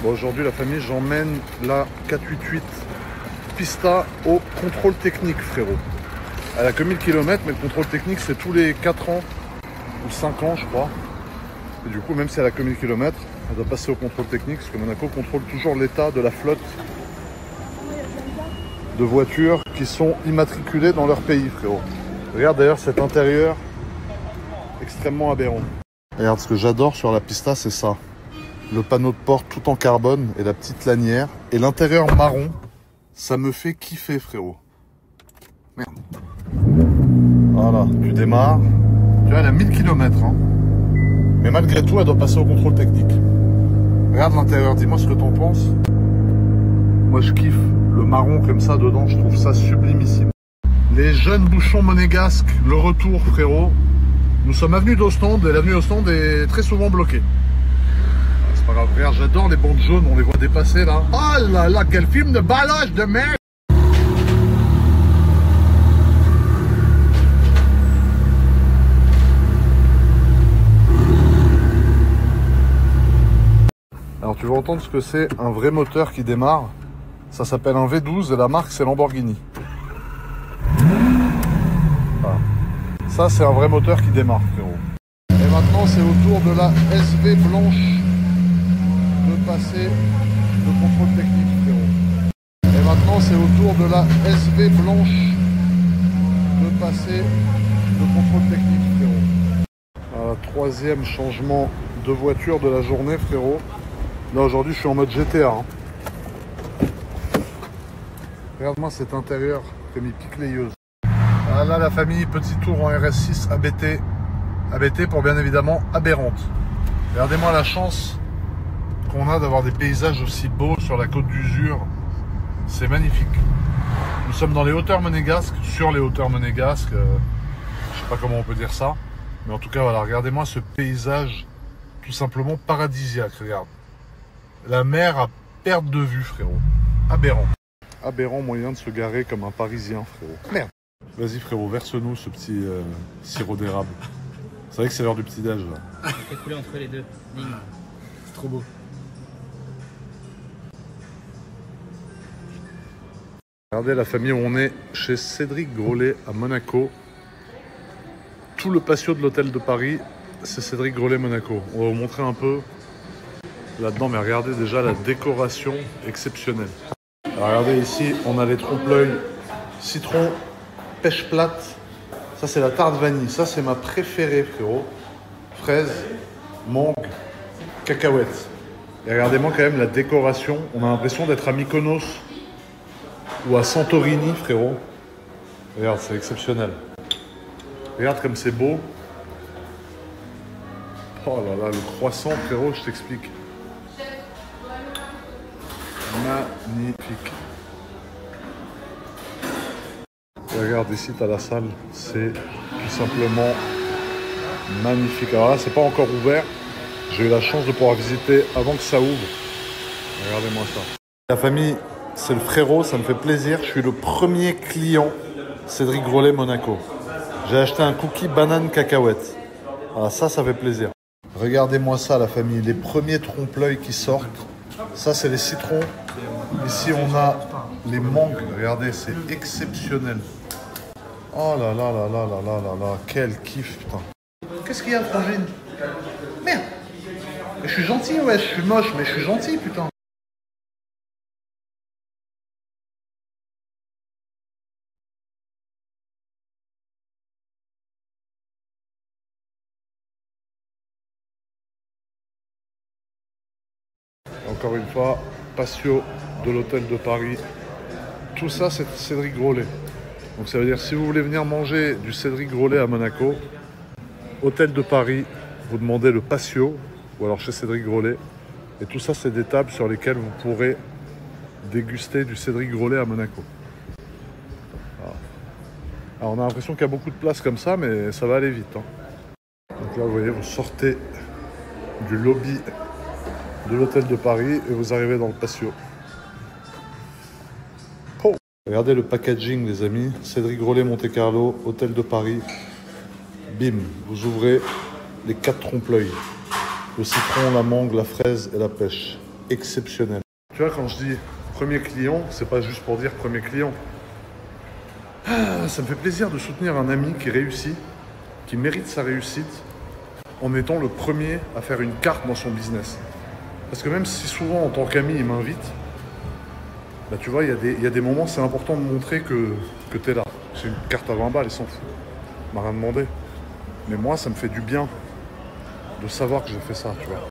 Bon, aujourd'hui, la famille, j'emmène la 488 Pista au contrôle technique, frérot. Elle a que 1000 km, mais le contrôle technique, c'est tous les 4 ans ou 5 ans, je crois. Et du coup, même si elle a que 1000 km, elle doit passer au contrôle technique, parce que Monaco contrôle toujours l'état de la flotte de voitures qui sont immatriculées dans leur pays, frérot. Regarde d'ailleurs cet intérieur extrêmement aberrant. Regarde, ce que j'adore sur la Pista, c'est ça. Le panneau de porte tout en carbone et la petite lanière. Et l'intérieur marron, ça me fait kiffer, frérot. Merde. Voilà, tu démarres. Tu vois, elle a 1000 km. Hein. Mais malgré tout, elle doit passer au contrôle technique. Regarde l'intérieur, dis-moi ce que t'en penses. Moi, je kiffe le marron comme ça dedans, je trouve ça sublimissime. Les jeunes bouchons monégasques, le retour, frérot. Nous sommes avenue d'Ostende et l'avenue d'Ostende est très souvent bloquée. C'est pas grave, frère, j'adore les bandes jaunes, on les voit dépasser là. Oh là là, quel film de baloche de merde! Alors tu vas entendre ce que c'est un vrai moteur qui démarre. Ça s'appelle un V12 et la marque c'est Lamborghini. Voilà. Ça c'est un vrai moteur qui démarre, frérot. Et maintenant c'est au tour de la SV blanche de passer le contrôle technique, frérot. Et maintenant c'est au tour de la SV blanche de passer le contrôle technique, frérot. Voilà, troisième changement de voiture de la journée, frérot. Là aujourd'hui je suis en mode GTA. Hein. Regarde-moi cet intérieur comme il pique les yeux. Ah là la famille, petit tour en RS6 ABT. ABT pour bien évidemment aberrante. Regardez-moi la chance qu'on a d'avoir des paysages aussi beaux sur la côte d'Usure. C'est magnifique. Nous sommes dans les hauteurs monégasques, sur les hauteurs monégasques. Je sais pas comment on peut dire ça. Mais en tout cas voilà, regardez-moi ce paysage tout simplement paradisiaque, regarde. La mer à perte de vue, frérot. Aberrant. Aberrant moyen de se garer comme un Parisien, frérot. Merde. Vas-y, frérot, verse-nous ce petit sirop d'érable. C'est vrai que c'est l'heure du petit-déj, là. Il fait couler entre les deux. C'est trop beau. Regardez la famille, on est chez Cédric Grolet à Monaco. Tout le patio de l'hôtel de Paris, c'est Cédric Grolet Monaco. On va vous montrer un peu là-dedans, mais regardez déjà la décoration exceptionnelle. Alors regardez ici, on a les trompe-l'œil citron, pêche plate. Ça c'est la tarte vanille, ça c'est ma préférée, frérot. Fraise, mangue, cacahuètes. Et regardez-moi quand même la décoration. On a l'impression d'être à Mykonos ou à Santorini, frérot. Regarde, c'est exceptionnel. Regarde comme c'est beau. Oh là là, le croissant, frérot, je t'explique. Magnifique. Et regarde ici, tu as la salle. C'est tout simplement magnifique. Alors là, c'est pas encore ouvert. J'ai eu la chance de pouvoir visiter avant que ça ouvre. Regardez-moi ça. La famille, c'est le frérot, ça me fait plaisir. Je suis le premier client Cédric Grolet Monaco. J'ai acheté un cookie banane cacahuète. Ah, ça fait plaisir. Regardez-moi ça, la famille. Les premiers trompe-l'œil qui sortent. Ça, c'est les citrons. Ici, on a les mangues. Regardez, c'est exceptionnel. Oh là là là là là là là là. Quel kiff, putain. Qu'est-ce qu'il y a, frangine? Merde. Mais je suis gentil, ouais. Je suis moche, mais je suis gentil, putain. Encore une fois, patio de l'hôtel de Paris. Tout ça, c'est Cédric Grolet. Donc ça veut dire, si vous voulez venir manger du Cédric Grolet à Monaco, hôtel de Paris, vous demandez le patio, ou alors chez Cédric Grolet. Et tout ça, c'est des tables sur lesquelles vous pourrez déguster du Cédric Grolet à Monaco. Voilà. Alors on a l'impression qu'il y a beaucoup de place comme ça, mais ça va aller vite. Hein. Donc là, vous voyez, vous sortez du lobby de l'hôtel de Paris et vous arrivez dans le patio. Oh. Regardez le packaging, les amis. Cédric Grolet Monte Carlo, hôtel de Paris. Bim, vous ouvrez les 4 trompe-l'œil. Le citron, la mangue, la fraise et la pêche. exceptionnel. Tu vois, quand je dis premier client, c'est pas juste pour dire premier client. Ah, ça me fait plaisir de soutenir un ami qui réussit, qui mérite sa réussite, en étant le premier à faire une carte dans son business. Parce que même si souvent, en tant qu'ami, il m'invite, bah, tu vois, il y a des moments, c'est important de montrer que tu es là. C'est une carte à 20 balles, il s'en fout. Il m'a rien demandé. Mais moi, ça me fait du bien de savoir que j'ai fait ça, tu vois.